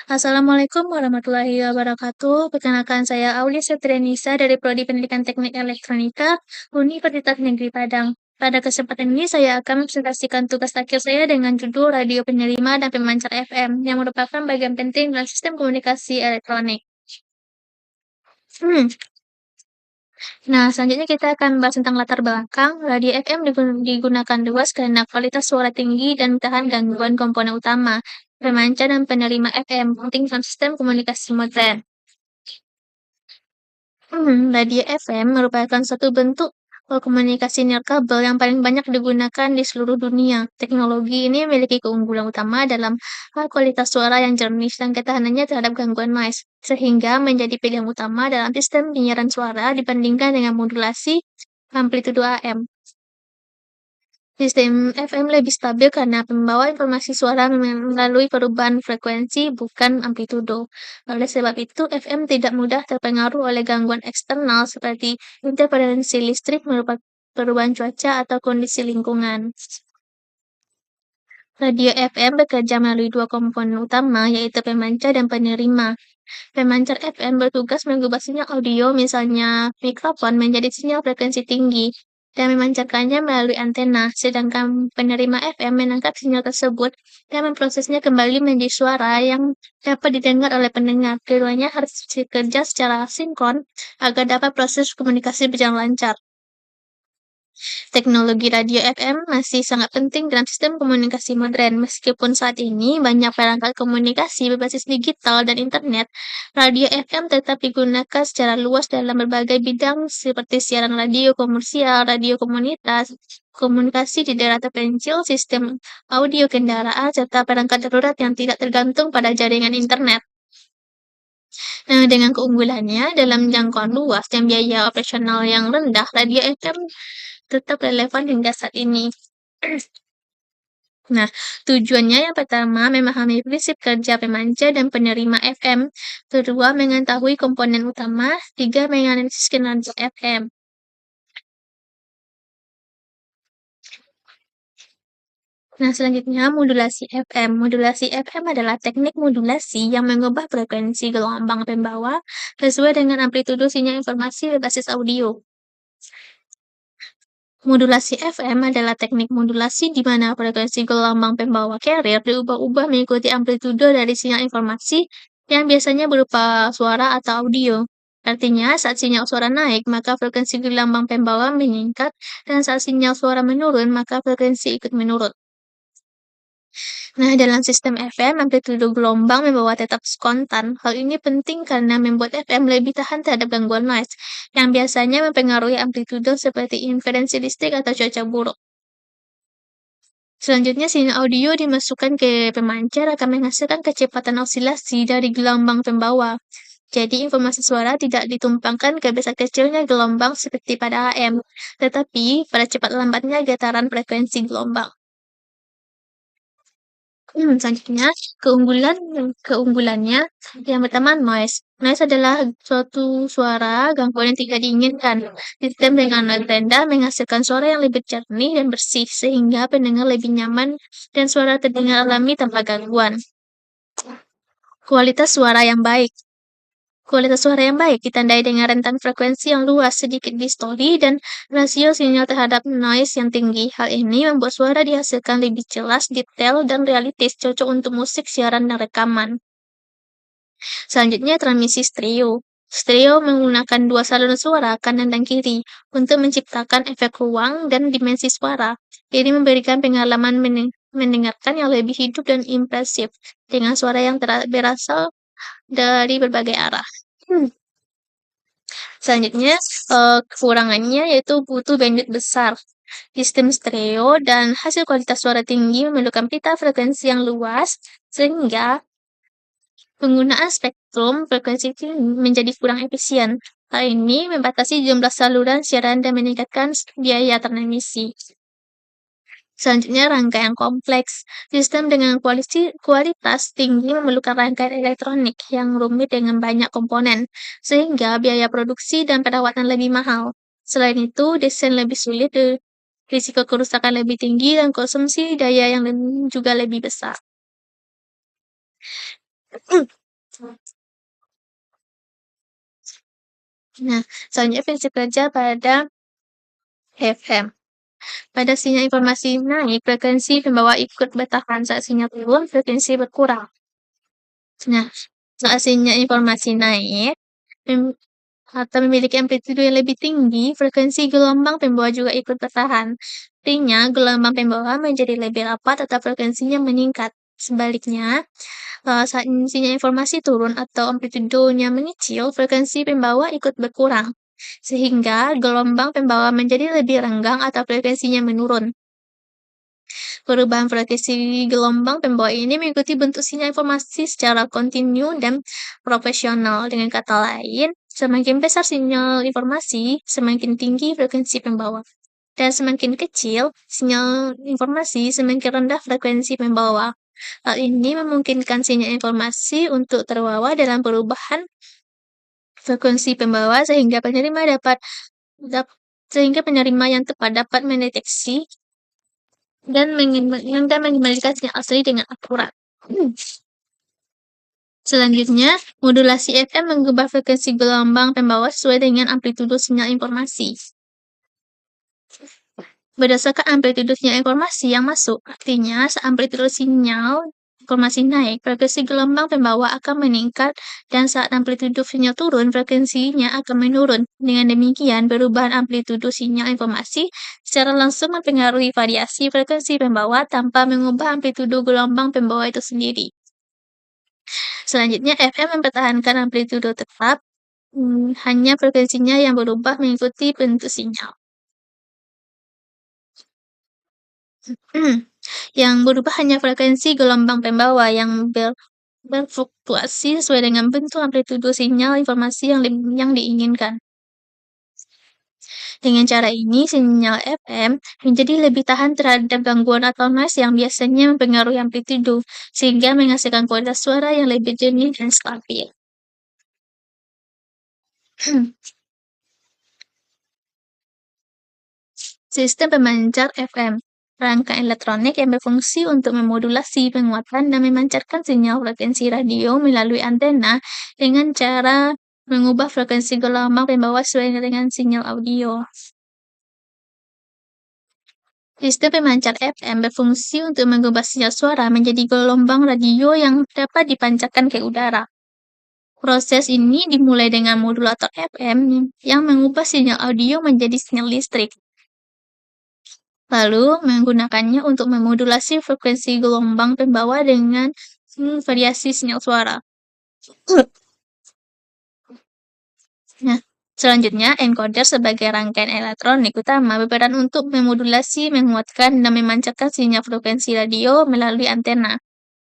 Assalamualaikum warahmatullahi wabarakatuh. Perkenalkan saya Aulia Septrianisa dari Prodi Pendidikan Teknik Elektronika, Universitas Negeri Padang. Pada kesempatan ini saya akan mempresentasikan tugas akhir saya dengan judul Radio Penerima dan Pemancar FM, yang merupakan bagian penting dalam sistem komunikasi elektronik. Hmm. Nah, selanjutnya kita akan bahas tentang latar belakang. Radio FM digunakan luas karena kualitas suara tinggi dan tahan gangguan komponen utama, pemancar dan penerima FM, penting dalam sistem komunikasi modern. Radio FM merupakan satu bentuk komunikasi nirkabel yang paling banyak digunakan di seluruh dunia. Teknologi ini memiliki keunggulan utama dalam hal kualitas suara yang jernih dan ketahanannya terhadap gangguan noise, sehingga menjadi pilihan utama dalam sistem penyiaran suara dibandingkan dengan modulasi amplitudo AM. Sistem FM lebih stabil karena membawa informasi suara melalui perubahan frekuensi, bukan amplitudo. Oleh sebab itu, FM tidak mudah terpengaruh oleh gangguan eksternal seperti interferensi listrik, merupakan perubahan cuaca, atau kondisi lingkungan. Radio FM bekerja melalui dua komponen utama, yaitu pemancar dan penerima. Pemancar FM bertugas mengubah sinyal audio, misalnya mikrofon, menjadi sinyal frekuensi tinggi dan memancarkannya melalui antena, sedangkan penerima FM menangkap sinyal tersebut dan memprosesnya kembali menjadi suara yang dapat didengar oleh pendengar. Keduanya harus bekerja secara sinkron agar dapat proses komunikasi berjalan lancar. Teknologi radio FM masih sangat penting dalam sistem komunikasi modern. Meskipun saat ini banyak perangkat komunikasi berbasis digital dan internet, radio FM tetap digunakan secara luas dalam berbagai bidang seperti siaran radio komersial, radio komunitas, komunikasi di daerah terpencil, sistem audio kendaraan, serta perangkat darurat yang tidak tergantung pada jaringan internet. Nah, dengan keunggulannya dalam jangkauan luas dan biaya operasional yang rendah, radio FM tetap relevan hingga saat ini. Nah, tujuannya yang pertama memahami prinsip kerja pemancar dan penerima FM, kedua mengetahui komponen utama, tiga menganalisis kinerja FM. Nah, selanjutnya modulasi FM. Modulasi FM adalah teknik modulasi yang mengubah frekuensi gelombang pembawa sesuai dengan amplitudo sinyal informasi berbasis audio. Modulasi FM adalah teknik modulasi di mana frekuensi gelombang pembawa carrier diubah-ubah mengikuti amplitudo dari sinyal informasi yang biasanya berupa suara atau audio. Artinya, saat sinyal suara naik, maka frekuensi gelombang pembawa meningkat, dan saat sinyal suara menurun, maka frekuensi ikut menurun. Nah, dalam sistem FM, amplitudo gelombang membawa tetap kontan. Hal ini penting karena membuat FM lebih tahan terhadap gangguan noise, yang biasanya mempengaruhi amplitudo seperti interferensi listrik atau cuaca buruk. Selanjutnya, sinyal audio dimasukkan ke pemancar akan menghasilkan kecepatan osilasi dari gelombang pembawa. Jadi, informasi suara tidak ditumpangkan ke besar kecilnya gelombang seperti pada AM, tetapi pada cepat lambatnya getaran frekuensi gelombang. Selanjutnya, keunggulannya yang pertama noise. Noise adalah suatu suara gangguan yang tidak diinginkan. Sistem dengan noise rendah menghasilkan suara yang lebih jernih dan bersih, sehingga pendengar lebih nyaman dan suara terdengar alami tanpa gangguan. Kualitas suara yang baik. Kualitas suara yang baik ditandai dengan rentan frekuensi yang luas, sedikit distorsi, dan rasio sinyal terhadap noise yang tinggi. Hal ini membuat suara dihasilkan lebih jelas, detail, dan realistis, cocok untuk musik, siaran, dan rekaman. Selanjutnya, transmisi stereo. Stereo menggunakan dua saluran suara, kanan dan kiri, untuk menciptakan efek ruang dan dimensi suara. Ini memberikan pengalaman mendengarkan yang lebih hidup dan impresif, dengan suara yang berasal dari berbagai arah. Selanjutnya, kekurangannya yaitu butuh bandwidth besar. Sistem stereo dan hasil kualitas suara tinggi memerlukan pita frekuensi yang luas, sehingga penggunaan spektrum frekuensi menjadi kurang efisien. Hal ini membatasi jumlah saluran siaran dan meningkatkan biaya transmisi. Selanjutnya, rangkaian kompleks. Sistem dengan kualitas tinggi memerlukan rangkaian elektronik yang rumit dengan banyak komponen, sehingga biaya produksi dan perawatan lebih mahal. Selain itu, desain lebih sulit, risiko kerusakan lebih tinggi, dan konsumsi daya yang juga lebih besar. Nah, selanjutnya prinsip kerja pada FM. Pada sinyal informasi naik, frekuensi pembawa ikut bertahan. Saat sinyal turun, frekuensi berkurang. Nah, saat sinyal informasi naik, mem- atau memiliki amplitudo yang lebih tinggi, frekuensi gelombang pembawa juga ikut bertahan. Artinya, gelombang pembawa menjadi lebih rapat atau frekuensinya meningkat. Sebaliknya, saat sinyal informasi turun atau amplitudonya mengecil, frekuensi pembawa ikut berkurang. Sehingga gelombang pembawa menjadi lebih renggang atau frekuensinya menurun. Perubahan frekuensi gelombang pembawa ini mengikuti bentuk sinyal informasi secara kontinu dan proporsional. Dengan kata lain, semakin besar sinyal informasi, semakin tinggi frekuensi pembawa. Dan semakin kecil sinyal informasi, semakin rendah frekuensi pembawa. Hal ini memungkinkan sinyal informasi untuk terbawa dalam perubahan frekuensi pembawa sehingga penerima yang tepat dapat mendeteksi dan mengembalikan sinyal asli dengan akurat. Selanjutnya, modulasi FM mengubah frekuensi gelombang pembawa sesuai dengan amplitudo sinyal informasi. Berdasarkan amplitudo sinyal informasi yang masuk, artinya amplitudo sinyal informasi naik, frekuensi gelombang pembawa akan meningkat, dan saat amplitudo sinyal turun, frekuensinya akan menurun. Dengan demikian, perubahan amplitudo sinyal informasi secara langsung mempengaruhi variasi frekuensi pembawa tanpa mengubah amplitudo gelombang pembawa itu sendiri. Selanjutnya, FM mempertahankan amplitudo tetap, hanya frekuensinya yang berubah mengikuti bentuk sinyal. Yang berubah hanya frekuensi gelombang pembawa yang berfluktuasi sesuai dengan bentuk amplitudo sinyal informasi yang diinginkan. Dengan cara ini, sinyal FM menjadi lebih tahan terhadap gangguan atau noise yang biasanya mempengaruhi amplitudo, sehingga menghasilkan kualitas suara yang lebih jernih dan stabil. Sistem pemancar FM, rangkaian elektronik yang berfungsi untuk memodulasi, penguatan, dan memancarkan sinyal frekuensi radio melalui antena dengan cara mengubah frekuensi gelombang pembawa sesuai dengan sinyal audio. Sistem pemancar FM berfungsi untuk mengubah sinyal suara menjadi gelombang radio yang dapat dipancarkan ke udara. Proses ini dimulai dengan modulator FM yang mengubah sinyal audio menjadi sinyal listrik. Lalu menggunakannya untuk memodulasi frekuensi gelombang pembawa dengan variasi sinyal suara. Nah, selanjutnya, encoder sebagai rangkaian elektronik utama berperan untuk memodulasi, menguatkan, dan memancarkan sinyal frekuensi radio melalui antena.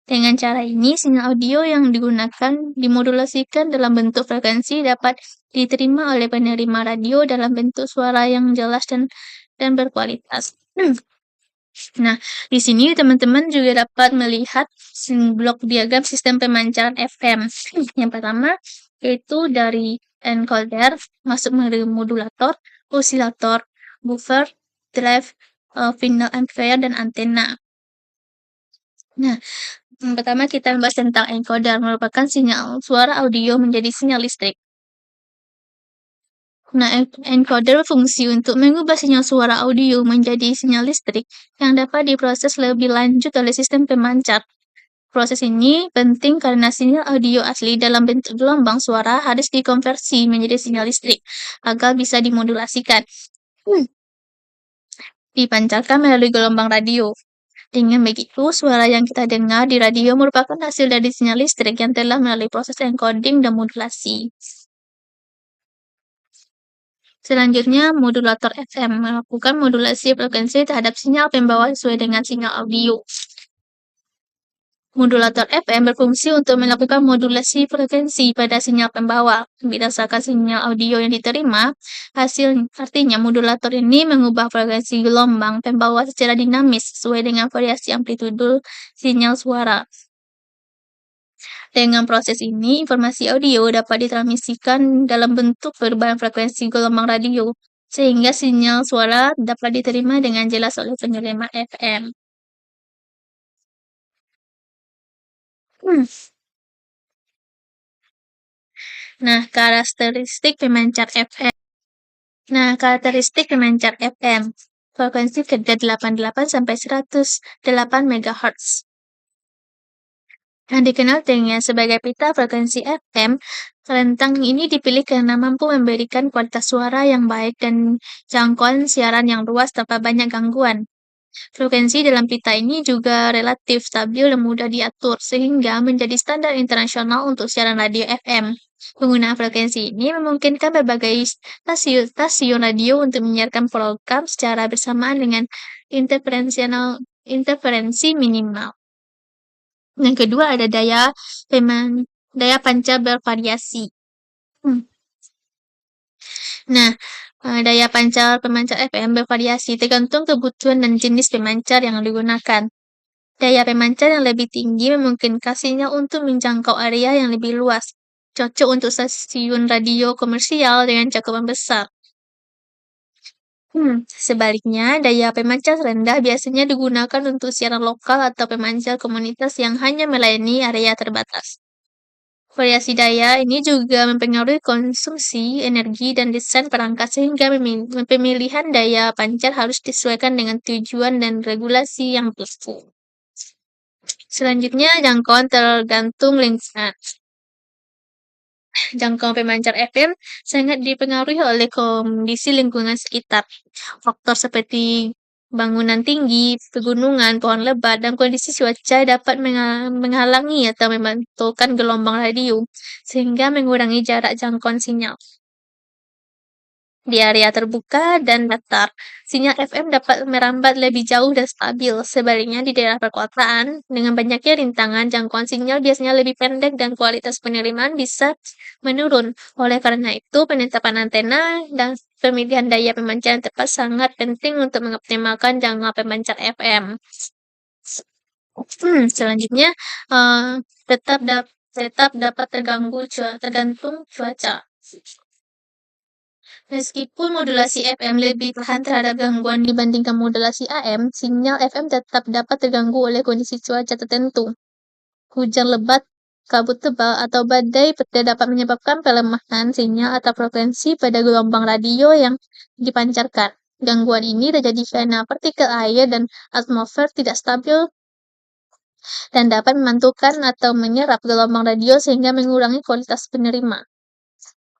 Dengan cara ini, sinyal audio yang digunakan dimodulasikan dalam bentuk frekuensi dapat diterima oleh penerima radio dalam bentuk suara yang jelas dan berkualitas. Nah, di sini teman-teman juga dapat melihat blok diagram sistem pemancaran FM. Yang pertama, yaitu dari encoder, masuk melalui modulator, osilator, buffer, drive, final amplifier, dan antena. Nah, yang pertama kita membahas tentang encoder, merupakan sinyal suara audio menjadi sinyal listrik. Nah, encoder berfungsi untuk mengubah sinyal suara audio menjadi sinyal listrik yang dapat diproses lebih lanjut oleh sistem pemancar. Proses ini penting karena sinyal audio asli dalam bentuk gelombang suara harus dikonversi menjadi sinyal listrik agar bisa dimodulasikan. Dipancarkan melalui gelombang radio. Dengan begitu, suara yang kita dengar di radio merupakan hasil dari sinyal listrik yang telah melalui proses encoding dan modulasi. Selanjutnya, modulator FM melakukan modulasi frekuensi terhadap sinyal pembawa sesuai dengan sinyal audio. Modulator FM berfungsi untuk melakukan modulasi frekuensi pada sinyal pembawa. Berdasarkan sinyal audio yang diterima, artinya modulator ini mengubah frekuensi gelombang pembawa secara dinamis sesuai dengan variasi amplitudo sinyal suara. Dengan proses ini, informasi audio dapat ditransmisikan dalam bentuk perubahan frekuensi gelombang radio, sehingga sinyal suara dapat diterima dengan jelas oleh penerima FM. Nah, karakteristik pemancar FM. Frekuensi kerja 88 sampai 108 MHz. Yang dikenal dengan sebagai pita frekuensi FM, rentang ini dipilih karena mampu memberikan kualitas suara yang baik dan jangkauan siaran yang luas tanpa banyak gangguan. Frekuensi dalam pita ini juga relatif stabil dan mudah diatur, sehingga menjadi standar internasional untuk siaran radio FM. Penggunaan frekuensi ini memungkinkan berbagai stasiun radio untuk menyiarkan program secara bersamaan dengan interferensi minimal. Yang kedua ada daya pancar bervariasi. Hmm. Nah, daya pancar pemancar FM bervariasi tergantung kebutuhan dan jenis pemancar yang digunakan. Daya pemancar yang lebih tinggi memungkinkan sinyal untuk menjangkau area yang lebih luas, cocok untuk stasiun radio komersial dengan cakupan besar. Sebaliknya, daya pemancar rendah biasanya digunakan untuk siaran lokal atau pemancar komunitas yang hanya melayani area terbatas. Variasi daya ini juga mempengaruhi konsumsi energi dan desain perangkat sehingga pemilihan daya pancar harus disesuaikan dengan tujuan dan regulasi yang berlaku. Selanjutnya, jangkauan tergantung lingkungan. Jangkauan pemancar FM sangat dipengaruhi oleh kondisi lingkungan sekitar. Faktor seperti bangunan tinggi, pegunungan, pohon lebat, dan kondisi cuaca dapat menghalangi atau memantulkan gelombang radio, sehingga mengurangi jarak jangkauan sinyal. Di area terbuka dan datar, sinyal FM dapat merambat lebih jauh dan stabil. Sebaliknya, di daerah perkotaan, dengan banyaknya rintangan, jangkauan sinyal biasanya lebih pendek dan kualitas penerimaan bisa menurun. Oleh karena itu, penetapan antena dan pemilihan daya pemancar yang tepat sangat penting untuk mengoptimalkan jangkauan pemancar FM. Selanjutnya, tetap dapat tergantung cuaca. Meskipun modulasi FM lebih tahan terhadap gangguan dibandingkan modulasi AM, sinyal FM tetap dapat terganggu oleh kondisi cuaca tertentu. Hujan lebat, kabut tebal, atau badai petir dapat menyebabkan pelemahan sinyal atau frekuensi pada gelombang radio yang dipancarkan. Gangguan ini terjadi karena partikel air dan atmosfer tidak stabil dan dapat memantulkan atau menyerap gelombang radio sehingga mengurangi kualitas penerima.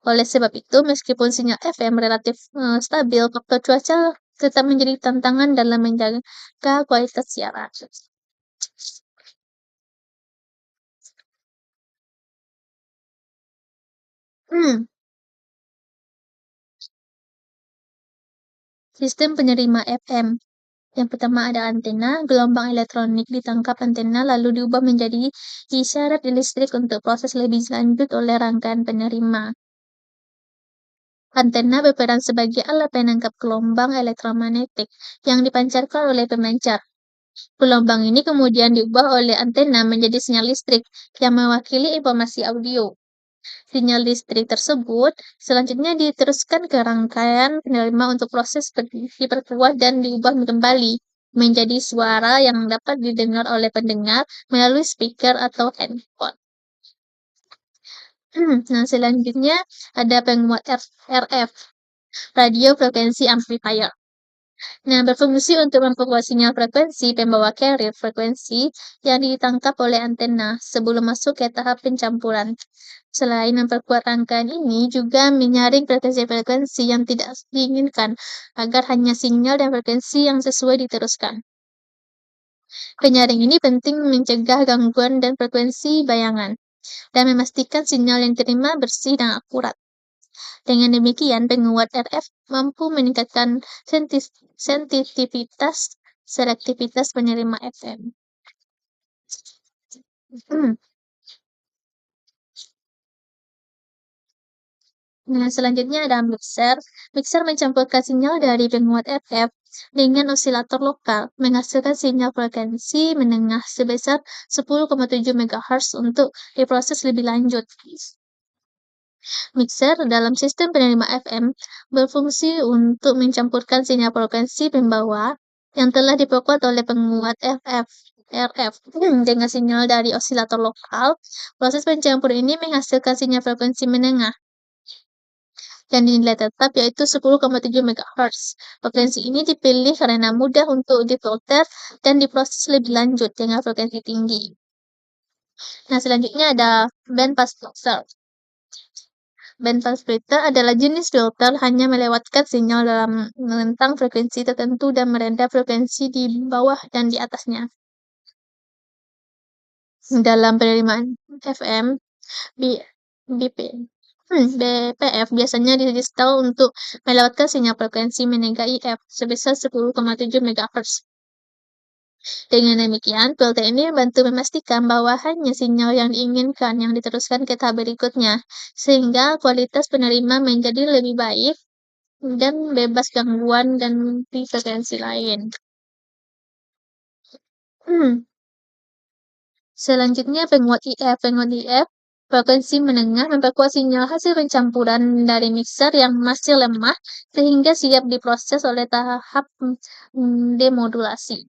Oleh sebab itu, meskipun sinyal FM relatif stabil, faktor cuaca tetap menjadi tantangan dalam menjaga kualitas siaran. Sistem penerima FM. Yang pertama ada antena, gelombang elektronik ditangkap antena lalu diubah menjadi isyarat listrik untuk proses lebih lanjut oleh rangkaian penerima. Antena berperan sebagai alat penangkap gelombang elektromagnetik yang dipancarkan oleh pemancar. Gelombang ini kemudian diubah oleh antena menjadi sinyal listrik yang mewakili informasi audio. Sinyal listrik tersebut selanjutnya diteruskan ke rangkaian penerima untuk proses diperkuat dan diubah kembali menjadi suara yang dapat didengar oleh pendengar melalui speaker atau handphone. Nah, selanjutnya ada penguat RF, radio frekuensi amplifier. Nah, berfungsi untuk memperkuat sinyal frekuensi pembawa carrier frekuensi yang ditangkap oleh antena sebelum masuk ke tahap pencampuran. Selain memperkuat rangkaian ini, juga menyaring frekuensi-frekuensi yang tidak diinginkan agar hanya sinyal dan frekuensi yang sesuai diteruskan. Penyaring ini penting mencegah gangguan dan frekuensi bayangan dan memastikan sinyal yang diterima bersih dan akurat. Dengan demikian, penguat RF mampu meningkatkan sensitivitas selektivitas penerima FM. Nah, selanjutnya ada mixer. Mixer mencampurkan sinyal dari penguat RF dengan osilator lokal, menghasilkan sinyal frekuensi menengah sebesar 10,7 MHz untuk diproses lebih lanjut. Mixer dalam sistem penerima FM berfungsi untuk mencampurkan sinyal frekuensi pembawa yang telah diperkuat oleh penguat FF RF dengan sinyal dari osilator lokal. Proses pencampuran ini menghasilkan sinyal frekuensi menengah yang dinilai tetap yaitu 10,7 MHz. Frekuensi ini dipilih karena mudah untuk difilter dan diproses lebih lanjut dengan frekuensi tinggi. Nah, selanjutnya ada band pass filter. Band pass filter adalah jenis filter hanya melewatkan sinyal dalam rentang frekuensi tertentu dan meredam frekuensi di bawah dan di atasnya. Dalam penerimaan FM, B- BP, BPF biasanya diinstal untuk melewatkan sinyal frekuensi menengah IF sebesar 10,7 MHz. Dengan demikian, filter ini membantu memastikan bahwa hanya sinyal yang diinginkan yang diteruskan ke tahap berikutnya, sehingga kualitas penerima menjadi lebih baik dan bebas gangguan dan di frekuensi lain. Selanjutnya penguat IF. Penguat IF frekuensi menengah memperkuat sinyal hasil pencampuran dari mixer yang masih lemah sehingga siap diproses oleh tahap demodulasi.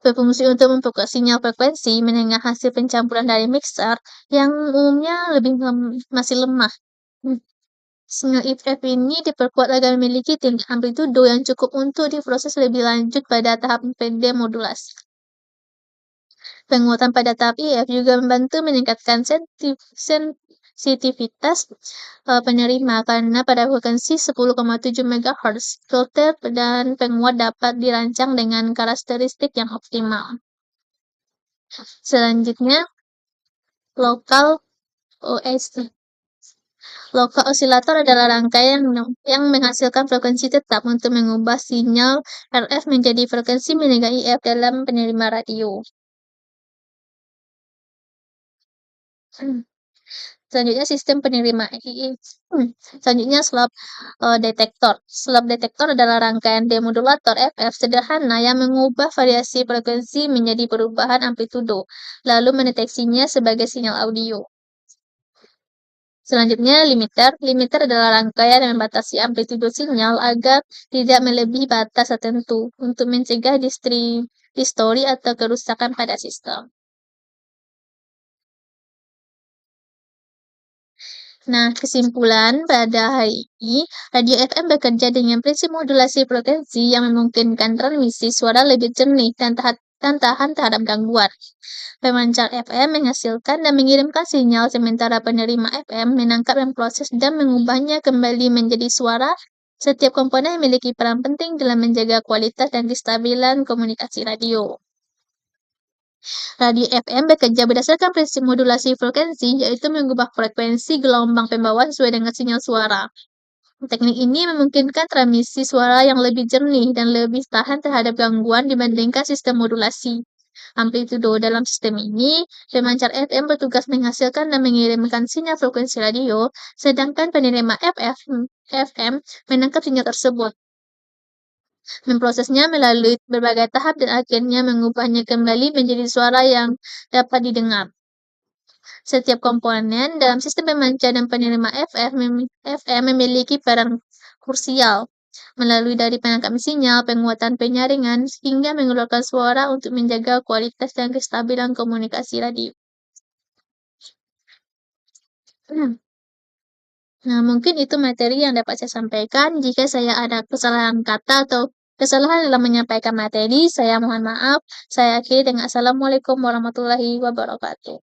Berfungsi untuk memperkuat sinyal frekuensi menengah hasil pencampuran dari mixer yang umumnya masih lemah. Sinyal IF ini diperkuat agar memiliki tingkat amplitudo yang cukup untuk diproses lebih lanjut pada tahap demodulasi. Penguatan pada tahap IF juga membantu meningkatkan sensitivitas penerima karena pada frekuensi 10,7 MHz, filter dan penguat dapat dirancang dengan karakteristik yang optimal. Selanjutnya, lokal OSC. Lokal osilator adalah rangkaian yang menghasilkan frekuensi tetap untuk mengubah sinyal RF menjadi frekuensi menengah IF dalam penerima radio. Selanjutnya sistem penerima selanjutnya slop detektor. Slop detektor adalah rangkaian demodulator FF sederhana yang mengubah variasi frekuensi menjadi perubahan amplitudo, lalu mendeteksinya sebagai sinyal audio. Selanjutnya limiter. Limiter adalah rangkaian yang membatasi amplitudo sinyal agar tidak melebihi batas tertentu untuk mencegah distori atau kerusakan pada sistem. Nah, kesimpulan pada hari ini, radio FM bekerja dengan prinsip modulasi frekuensi yang memungkinkan transmisi suara lebih jernih dan tahan terhadap gangguan. Pemancar FM menghasilkan dan mengirimkan sinyal sementara penerima FM menangkap dan proses dan mengubahnya kembali menjadi suara. Setiap komponen memiliki peran penting dalam menjaga kualitas dan kestabilan komunikasi radio. Radio FM bekerja berdasarkan prinsip modulasi frekuensi, yaitu mengubah frekuensi gelombang pembawa sesuai dengan sinyal suara. Teknik ini memungkinkan transmisi suara yang lebih jernih dan lebih tahan terhadap gangguan dibandingkan sistem modulasi amplitudo. Dalam sistem ini, pemancar FM bertugas menghasilkan dan mengirimkan sinyal frekuensi radio, sedangkan penerima FM menangkap sinyal tersebut, memprosesnya melalui berbagai tahap dan akhirnya mengubahnya kembali menjadi suara yang dapat didengar. Setiap komponen dalam sistem pemancar dan penerima FM memiliki peran krusial, melalui dari penangkap sinyal, penguatan penyaringan, hingga mengeluarkan suara untuk menjaga kualitas dan kestabilan komunikasi radio. Nah, mungkin itu materi yang dapat saya sampaikan. Jika saya ada kesalahan kata atau kesalahan dalam menyampaikan materi, saya mohon maaf. Saya akhiri dengan Assalamualaikum warahmatullahi wabarakatuh.